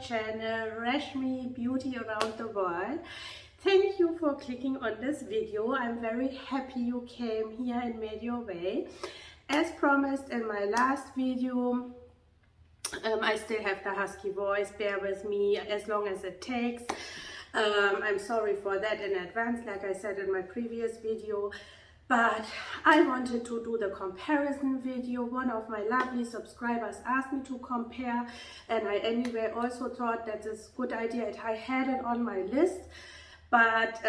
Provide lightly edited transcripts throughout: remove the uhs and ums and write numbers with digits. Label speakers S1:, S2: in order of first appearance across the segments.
S1: channel Rashmi Beauty Around the World. Thank you for clicking on this video. I'm very happy you came here and made your way. As promised in my last video, I still have the husky voice. Bear with me as long as it takes. I'm sorry for that in advance, like I said in my previous video. But I wanted to do the comparison video. One of my lovely subscribers asked me to compare, and I anyway also thought that it's a good idea. I had it on my list, but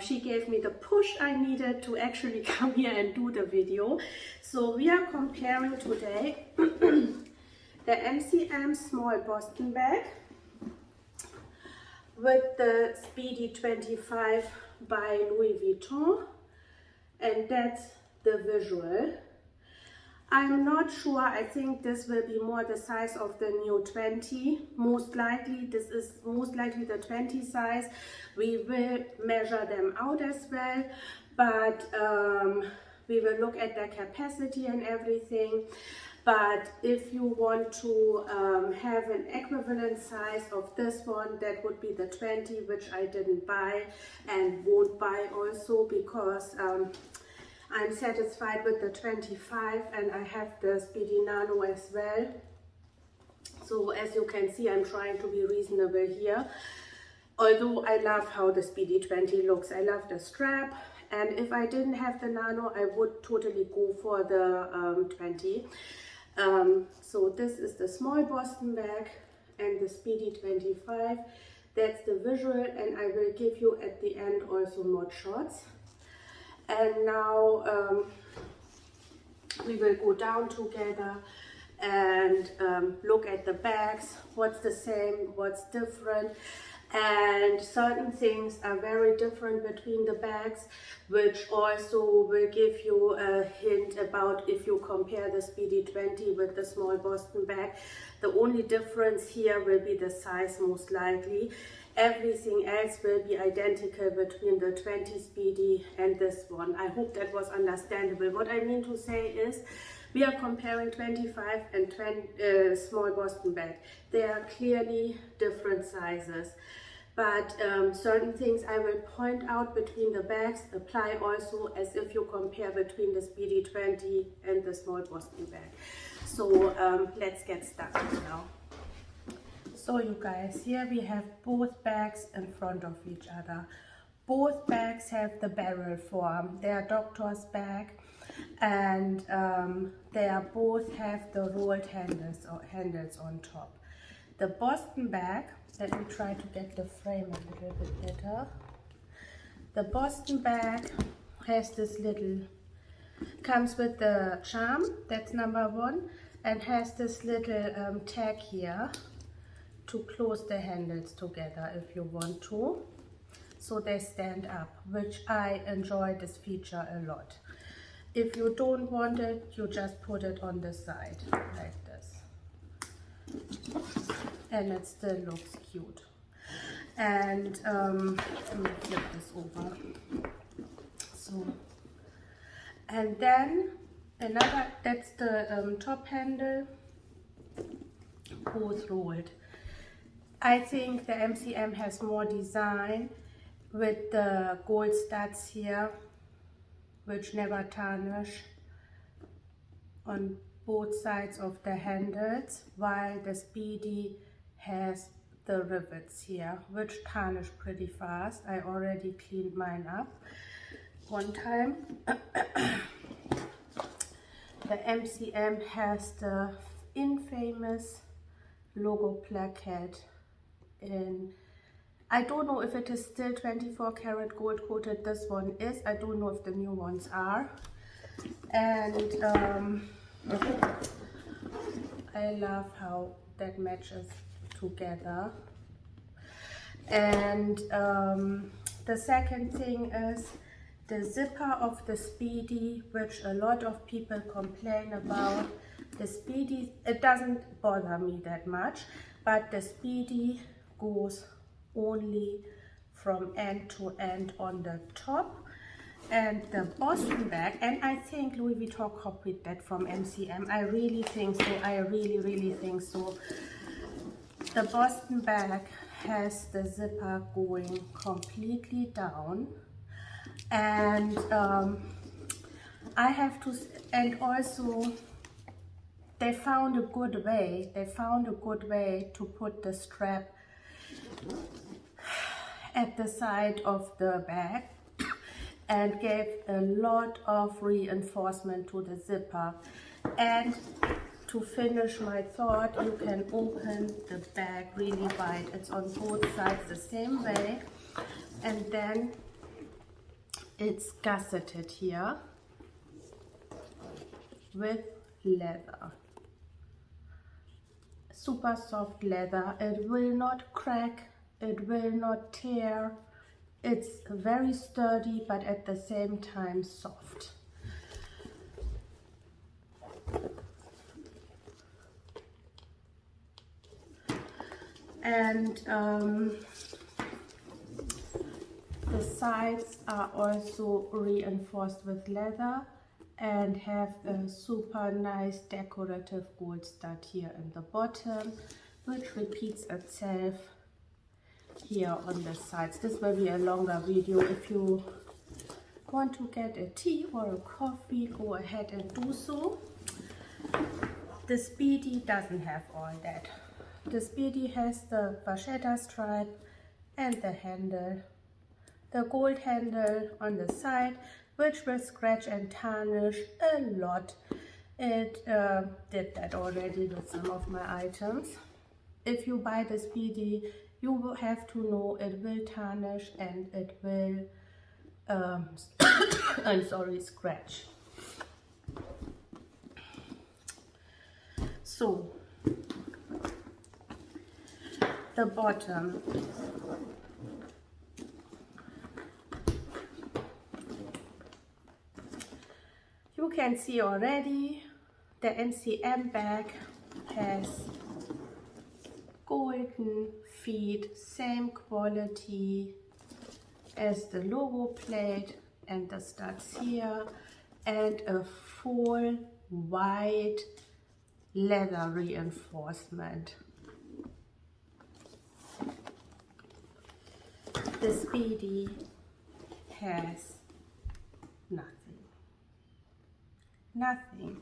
S1: she gave me the push I needed to actually come here and do the video. So we are comparing today the MCM Small Boston Bag with the Speedy 25 by Louis Vuitton. And that's the visual. I'm not sure. I think this will be more the size of the new 20. Most likely, this is most likely the 20 size. We will measure them out as well, but we will look at their capacity and everything. But if you want to have an equivalent size of this one, that would be the 20, which I didn't buy and won't buy also because I'm satisfied with the 25 and I have the Speedy Nano as well. So as you can see, I'm trying to be reasonable here. Although I love how the Speedy 20 looks. I love the strap, and if I didn't have the Nano, I would totally go for the 20. So this is the small Boston bag and the Speedy 25. That's the visual, and I will give you at the end also more shots. And now we will go down together and look at the bags, what's the same, what's different. And certain things are very different between the bags, which also will give you a hint about if you compare the Speedy 20 with the small Boston bag. The only difference here will be the size, most likely. Everything else will be identical between the 20 Speedy and this one. I hope that was understandable. What I mean to say is, we are comparing 25 and 20 small Boston bag. They are clearly different sizes. But certain things I will point out between the bags apply also as if you compare between the Speedy 20 and the small Boston bag. So let's get started now. So you guys, here we have both bags in front of each other. Both bags have the barrel form. They are doctor's bag, and they are both have the rolled handles on top. The Boston bag, let me try to get the frame a little bit better. The Boston bag has this little, comes with the charm, that's number one, and has this little tag here to close the handles together if you want to, so they stand up, which I enjoy this feature a lot. If you don't want it, you just put it on the side like this, and it still looks cute. And let me flip this over. So, and then another, that's the top handle, both rolled. I think the MCM has more design with the gold studs here, which never tarnish on both sides of the handles, while the Speedy has the rivets here, which tarnish pretty fast. I already cleaned mine up one time. The MCM has the infamous logo plaquette in, I don't know if it is still 24 karat gold coated. This one is. I don't know if the new ones are. And I love how that matches together. And the second thing is the zipper of the Speedy, which a lot of people complain about. The Speedy, it doesn't bother me that much, but the Speedy goes only from end to end on the top, and the Boston bag, and I think Louis Vuitton copied that from MCM. I really think so. I really think so. The Boston bag has the zipper going completely down, and I have to, and also they found a good way to put the strap at the side of the bag and gave a lot of reinforcement to the zipper. And to finish my thought, you can open the bag really wide. It's on both sides the same way, and then it's gusseted here with leather. Super soft leather. It will not crack, it will not tear. It's very sturdy, but at the same time soft. And the sides are also reinforced with leather and have a super nice decorative gold stud here in the bottom, which repeats itself here on the sides. This will be a longer video. If you want to get a tea or a coffee, go ahead and do so. The Speedy doesn't have all that. The Speedy has the vachetta stripe and the handle, the gold handle on the side, which will scratch and tarnish a lot. It did that already with some of my items. If you buy the Speedy, you will have to know it will tarnish and it will scratch. So the bottom, you can see already the MCM bag has golden feet, same quality as the logo plate and the studs here, and a full white leather reinforcement. The Speedy has nothing.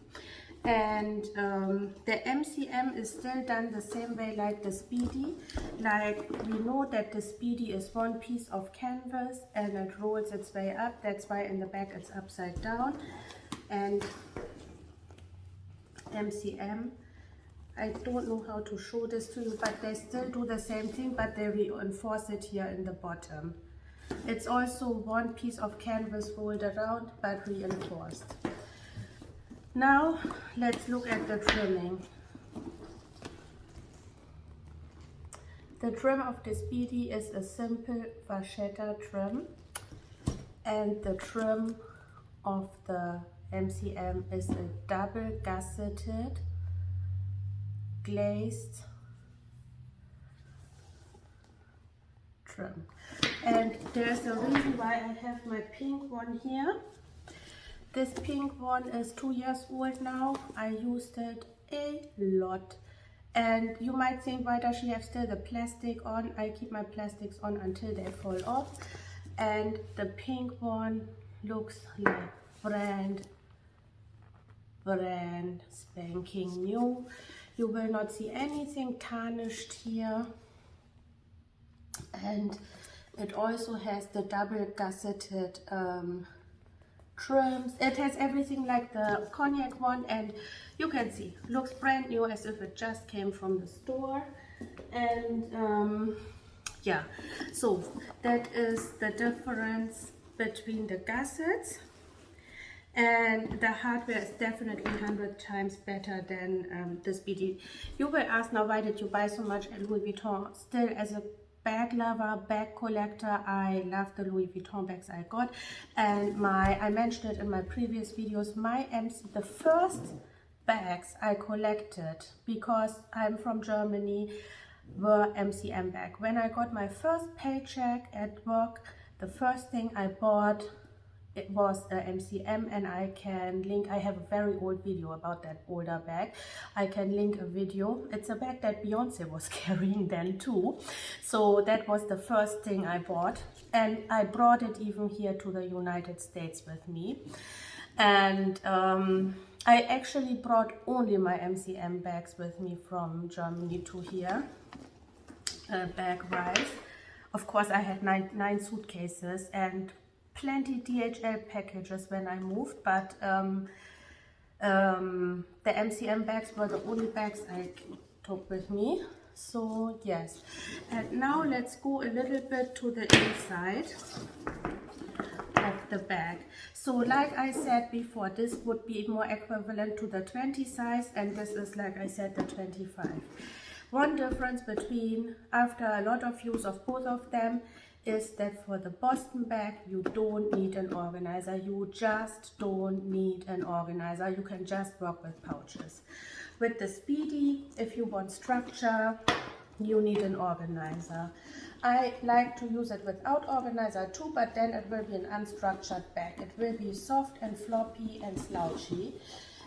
S1: And the MCM is still done the same way like the Speedy. Like, we know that the Speedy is one piece of canvas and it rolls its way up. That's why in the back it's upside down. And MCM, I don't know how to show this to you, but they still do the same thing, but they reinforce it here in the bottom. It's also one piece of canvas rolled around but reinforced. Now let's look at the trimming. The trim of the Speedy is a simple vachetta trim, and the trim of the MCM is a double gusseted glazed trim. And there's a reason why I have my pink one here. This pink one is 2 years old now. I used it a lot. And you might think, why does she have still the plastic on? I keep my plastics on until they fall off. And the pink one looks like brand spanking new. You will not see anything tarnished here. And it also has the double gusseted trims. It has everything like the cognac one, and you can see, looks brand new as if it just came from the store. And yeah, so that is the difference between the gussets. And the hardware is definitely 100 times better than the Speedy. You will ask now, why did you buy so much at Louis Vuitton? Still, as a bag lover, bag collector, I love the Louis Vuitton bags I got. And I mentioned it in my previous videos, the first bags I collected, because I'm from Germany, were MCM bag. When I got my first paycheck at work, the first thing I bought it was a MCM, and I can link, I have a very old video about that older bag. I can link a video. It's a bag that Beyonce was carrying then too. So that was the first thing I bought, and I brought it even here to the United States with me. And I actually brought only my MCM bags with me from Germany to here, bag-wise. Of course, I had nine suitcases and plenty DHL packages when I moved, but the MCM bags were the only bags I took with me. So yes, and now let's go a little bit to the inside of the bag. So like I said before, this would be more equivalent to the 20 size, and this is, like I said, the 25. One difference between, after a lot of use of both of them, is that for the Boston bag you don't need an organizer. You just don't need an organizer. You can just work with pouches. With the Speedy, if you want structure, you need an organizer. I like to use it without organizer too, but then it will be an unstructured bag. It will be soft and floppy and slouchy.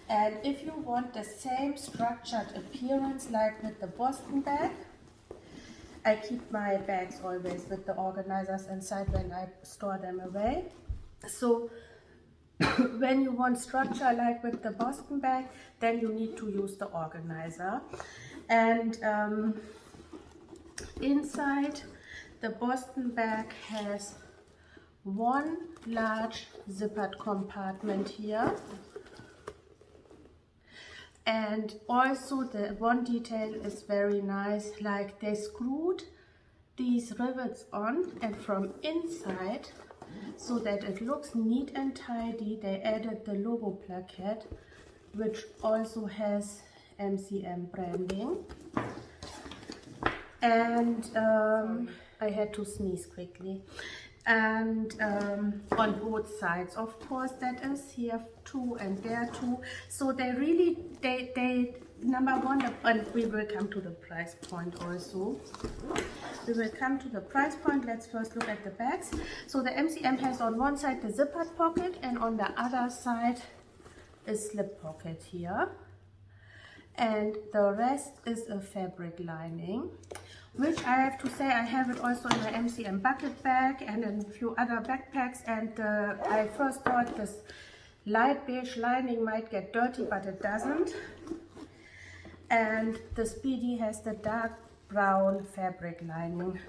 S1: And if you want the same structured appearance like with the Boston bag, I keep my bags always with the organizers inside when I store them away. So when you want structure like with the Boston bag, then you need to use the organizer. And inside, the Boston bag has one large zippered compartment here. And also the one detail is very nice, like they screwed these rivets on, and from inside, so that it looks neat and tidy, they added the logo plaquette, which also has MCM branding. And I had to sneeze quickly. And on both sides, of course, that is here too and there too. So they really, they number one, and we will come to the price point also. We will come to the price point. Let's first look at the bags. So the MCM has on one side the zippered pocket, and on the other side a slip pocket here. And the rest is a fabric lining, which I have to say I have it also in my MCM Bucket Bag and in a few other backpacks. And I first thought this light beige lining might get dirty, but it doesn't. And the Speedy has the dark brown fabric lining.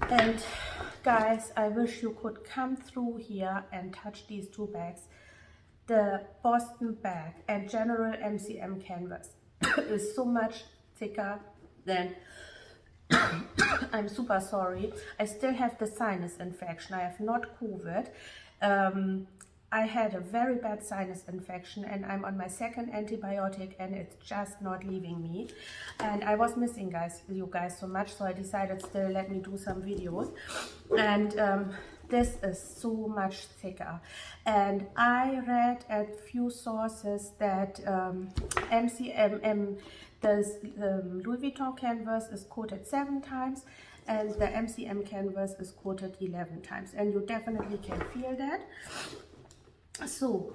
S1: And guys, I wish you could come through here and touch these two bags. The Boston bag and general MCM canvas is so much thicker than I'm super sorry. I still have the sinus infection. I have not COVID. I had a very bad sinus infection, and I'm on my second antibiotic, and it's just not leaving me. And I was missing you guys so much, so I decided still let me do some videos. And this is so much thicker. And I read at few sources that MCM, the Louis Vuitton canvas is coated 7 times, and the MCM canvas is coated 11 times. And you definitely can feel that. So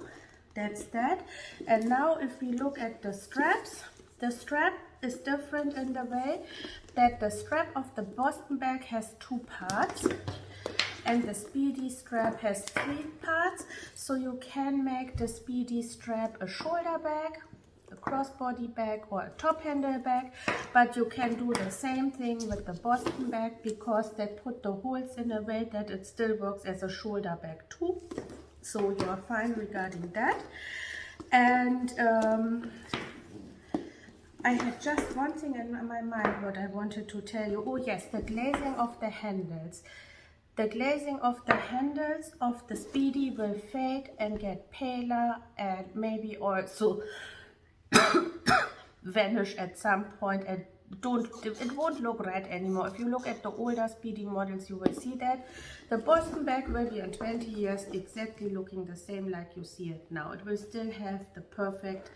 S1: that's that. And now if we look at the straps, the strap is different in the way that the strap of the Boston bag has 2 parts. And the Speedy strap has 3 parts, so you can make the Speedy strap a shoulder bag, a crossbody bag, or a top handle bag, but you can do the same thing with the Boston bag because they put the holes in a way that it still works as a shoulder bag too. So you are fine regarding that. And I had just one thing in my mind what I wanted to tell you. Oh yes, the glazing of the handles. The glazing of the handles of the Speedy will fade and get paler and maybe also vanish at some point, and it won't look red anymore. If you look at the older Speedy models, you will see that. The Boston bag will be in 20 years exactly looking the same like you see it now. It will still have the perfect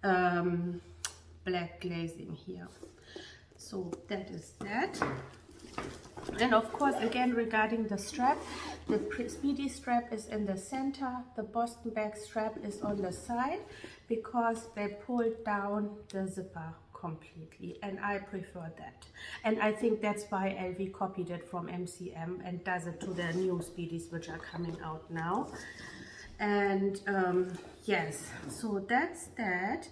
S1: black glazing here. So that is that. And of course, again, regarding the strap, the Speedy strap is in the center, the Boston Bag strap is on the side, because they pulled down the zipper completely, and I prefer that. And I think that's why LV copied it from MCM and does it to their new Speedies, which are coming out now. And yes, so that's that.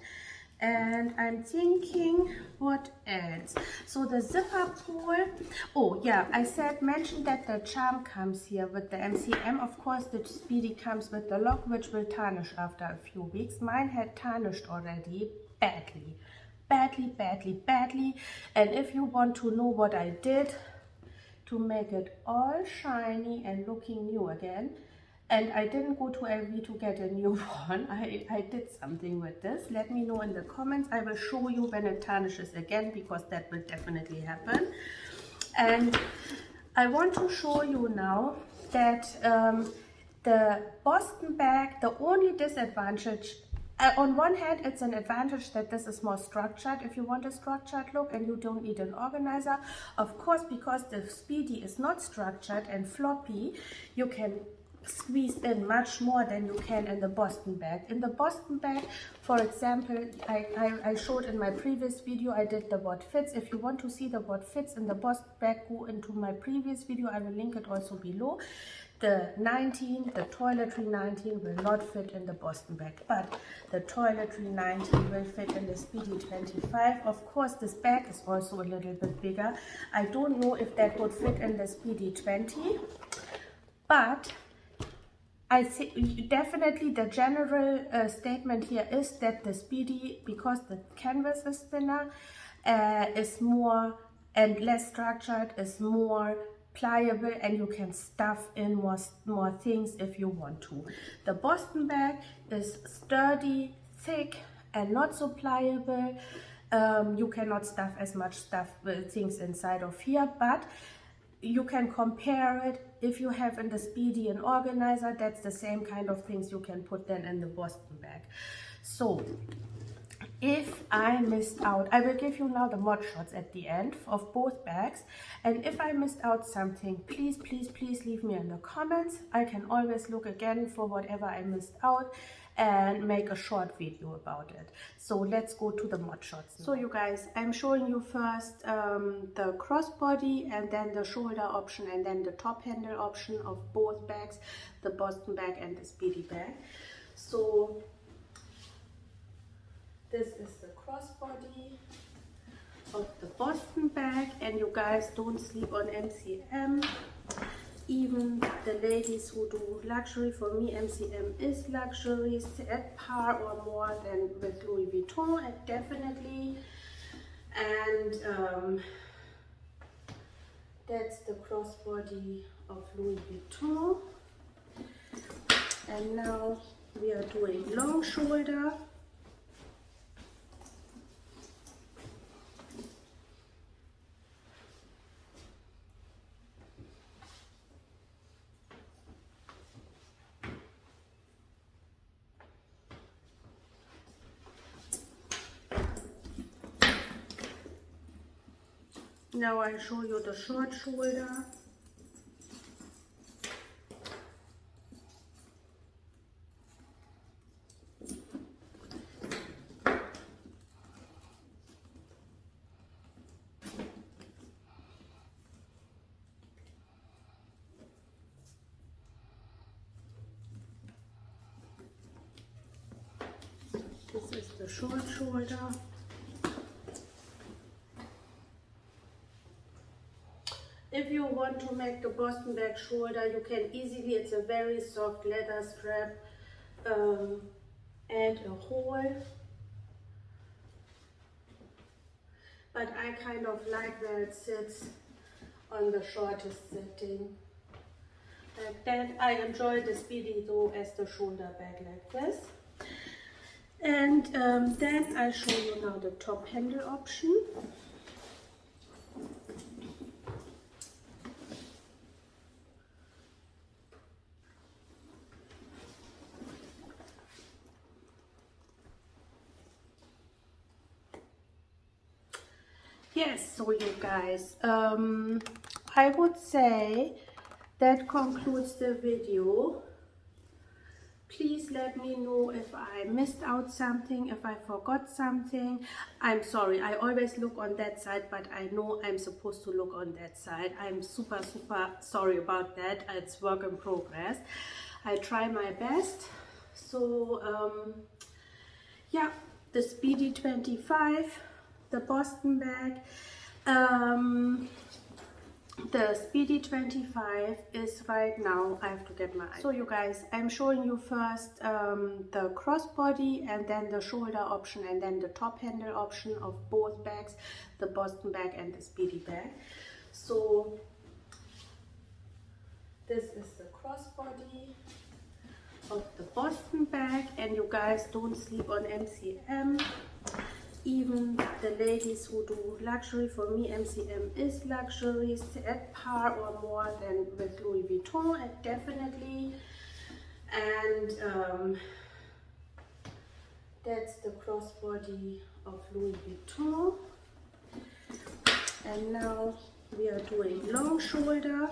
S1: And I'm thinking, what else? So the zipper pull, oh yeah, I mentioned that the charm comes here with the MCM. Of course, the Speedy comes with the lock, which will tarnish after a few weeks. Mine had tarnished already badly. And if you want to know what I did to make it all shiny and looking new again, and I didn't go to LV to get a new one, I did something with this. Let me know in the comments. I will show you when it tarnishes again, because that will definitely happen. And I want to show you now that the Boston Bag, the only disadvantage, on one hand, it's an advantage that this is more structured if you want a structured look and you don't need an organizer. Of course, because the Speedy is not structured and floppy, you can squeeze in much more than you can in the Boston Bag. In the Boston Bag, for example, I showed in my previous video, I did the what fits. If you want to see the what fits in the Boston Bag, go into my previous video. I will link it also below. The 19, the toiletry 19 will not fit in the Boston Bag, but the toiletry 19 will fit in the Speedy 25. Of course, this bag is also a little bit bigger. I don't know if that would fit in the Speedy 20, but I think definitely the general statement here is that the Speedy, because the canvas is thinner, is more and less structured, is more pliable, and you can stuff in more things if you want to. The Boston Bag is sturdy, thick, and not so pliable. You cannot stuff as much things inside of here, but you can compare it. If you have in the Speedy an organizer, that's the same kind of things you can put then in the Boston Bag. So if I missed out, I will give you now the mod shots at the end of both bags, and if I missed out something, please leave me in the comments. I can always look again for whatever I missed out and make a short video about it. So let's go to the mod shots now. So you guys, I'm showing you first the crossbody, and then the shoulder option, and then the top handle option of both bags, the Boston Bag and the Speedy Bag. So this is the crossbody of the Boston Bag, and you guys, don't sleep on MCM. Even the ladies who do luxury, for me MCM is luxury, at par or more than with Louis Vuitton, definitely. And that's the crossbody of Louis Vuitton. And now we are doing long shoulder. Now I'll show you the short shoulder. This is the short shoulder. If you want to make the Boston Bag shoulder, you can easily, it's a very soft leather strap, and a hole. But I kind of like where it sits on the shortest setting. Like that. I enjoy the Speedy though as the shoulder bag like this. And then I'll show you now the top handle option. Yes, so you guys, I would say that concludes the video. Please let me know if I missed out something, if I forgot something. I'm sorry, I always look on that side, but I know I'm supposed to look on that side. I'm super sorry about that. It's work in progress. I try my best. So yeah, the Speedy 25, the Boston bag. The Speedy 25 is right now, I have to get my eyes. So you guys, I'm showing you first the crossbody and then the shoulder option and then the top handle option of both bags, the Boston bag and the Speedy bag. So this is the crossbody of the Boston bag, and you guys, don't sleep on MCM. Even the ladies who do luxury, for me MCM is luxury, at par or more than with Louis Vuitton, definitely. And that's the crossbody of Louis Vuitton. And now we are doing long shoulder.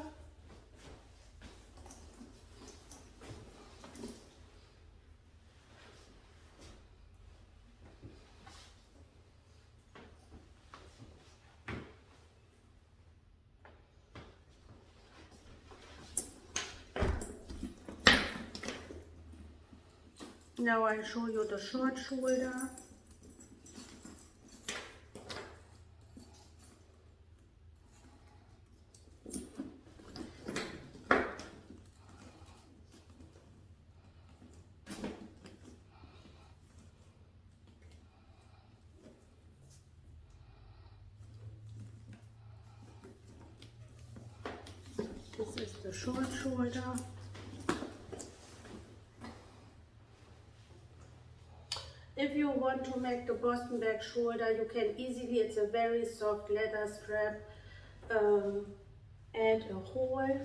S1: Now I'll show you the short shoulder. This is the short shoulder. If you want to make the Boston bag shoulder, you can easily, it's a very soft leather strap, add a hole.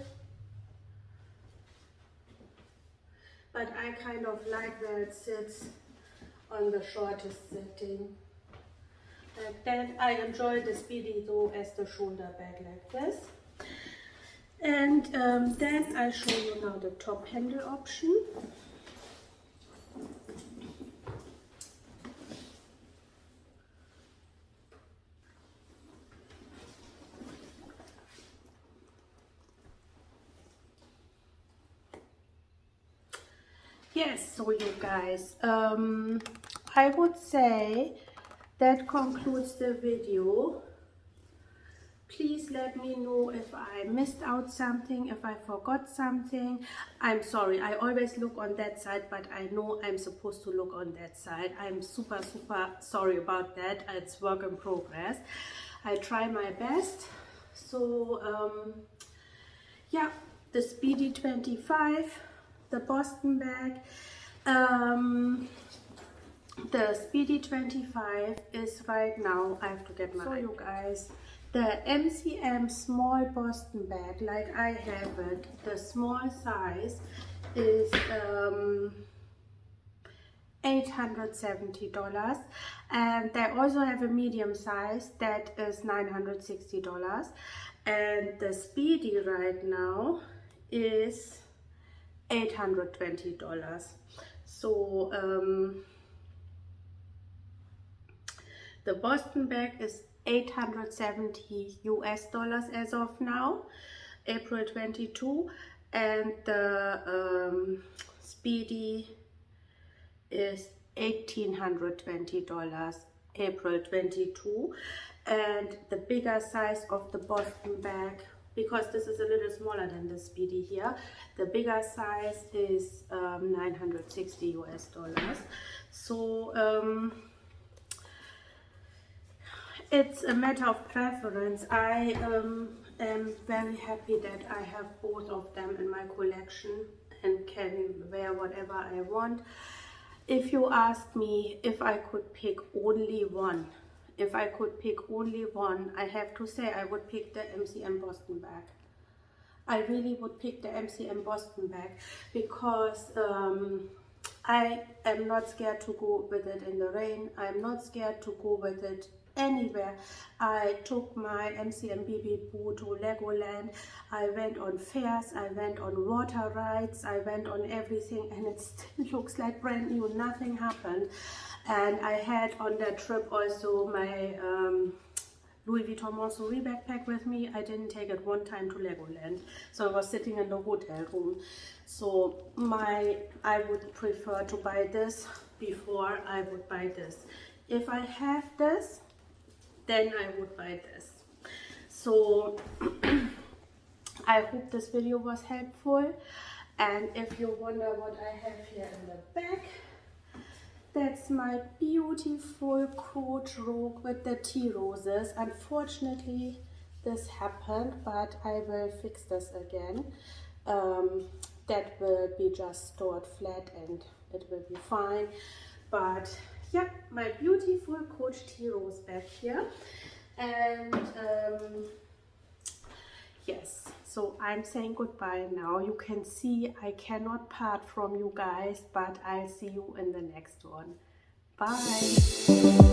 S1: But I kind of like where it sits on the shortest setting. Like that. I enjoy the Speedy though as the shoulder bag like this. And then I'll show you now the top handle option. Yes, so you guys, I would say that concludes the video. Please let me know if I missed out something, if I forgot something. I'm sorry, I always look on that side, but I know I'm supposed to look on that side. I'm super sorry about that. It's work in progress. I try my best. So yeah, the Speedy 25, the Boston bag. The Speedy 25 is right now, I have to get my eyes. So you guys, the MCM small Boston bag, like I have it, the small size is $870, and they also have a medium size that is $960, and the Speedy right now is $820. So the Boston bag is $870 US as of now, April 22, and the Speedy is $1,820, April 22, and the bigger size of the Boston bag, because this is a little smaller than the Speedy here, the bigger size is $960 US. So it's a matter of preference. I am very happy that I have both of them in my collection and can wear whatever I want. If you ask me if I could pick only one, I have to say I would pick the MCM Boston bag. I really would pick the MCM Boston bag because I am not scared to go with it in the rain. I'm not scared to go with it anywhere. I took my MCM Bebe Boo to Legoland, I went on fairs, I went on water rides, I went on everything, and it still looks like brand new, nothing happened. And I had on that trip also my Louis Vuitton Monsouri backpack with me. I didn't take it one time to Legoland, so I was sitting in the hotel room. So I would prefer to buy this before I would buy this. If I have this, then I would buy this. So I hope this video was helpful, and if you wonder what I have here in the back, that's my beautiful coach robe with the tea roses. Unfortunately this happened, but I will fix this again. That will be just stored flat and it will be fine. But yeah, my beautiful coach tea rose back here. And yes, so I'm saying goodbye now. You can see I cannot part from you guys, but I'll see you in the next one. Bye.